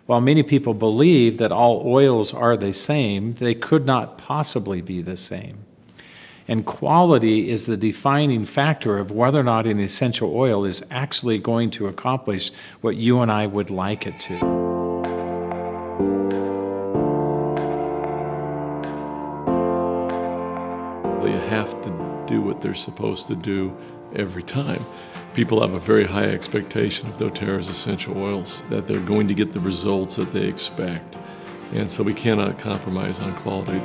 While many people believe that all oils are the same, they could not possibly be the same. And quality is the defining factor of whether or not an essential oil is actually going to accomplish what you and I would like it to. They have to do what they're supposed to do every time. People have a very high expectation of doTERRA's essential oils, that they're going to get the results that they expect. And so we cannot compromise on quality.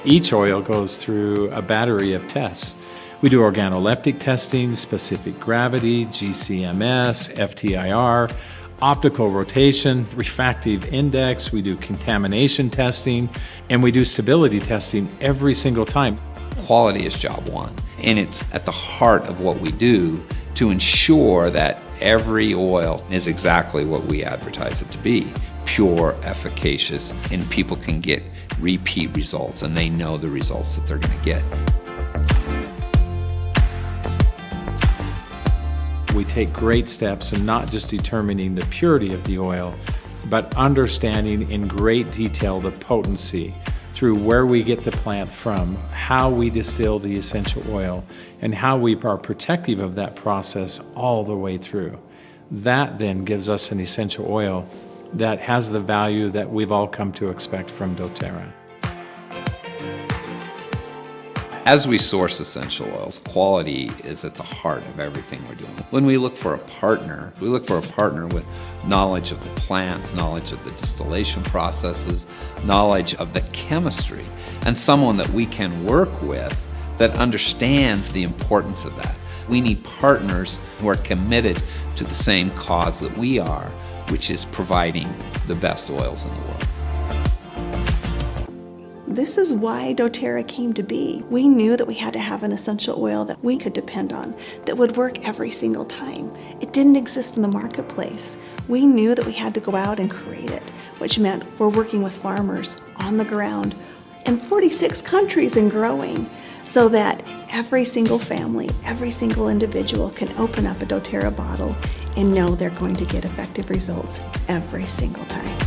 Each oil goes through a battery of tests. We do organoleptic testing, specific gravity, GCMS, FTIR, optical rotation, refractive index, we do contamination testing, and we do stability testing every single time. Quality is job one, and it's at the heart of what we do to ensure that every oil is exactly what we advertise it to be: pure, efficacious, and people can get repeat results, and they know the results that they're going to get. We take great steps in not just determining the purity of the oil, but understanding in great detail the potency through where we get the plant from, how we distill the essential oil, and how we are protective of that process all the way through. That then gives us an essential oil that has the value that we've all come to expect from doTERRA. As we source essential oils, quality is at the heart of everything we're doing. When we look for a partner, we look for a partner with knowledge of the plants, knowledge of the distillation processes, knowledge of the chemistry, and someone that we can work with that understands the importance of that. We need partners who are committed to the same cause that we are, which is providing the best oils in the world. This is why doTERRA came to be. We knew that we had to have an essential oil that we could depend on, that would work every single time. It didn't exist in the marketplace. We knew that we had to go out and create it, which meant we're working with farmers on the ground in 46 countries and growing, so that every single family, every single individual can open up a doTERRA bottle and know they're going to get effective results every single time.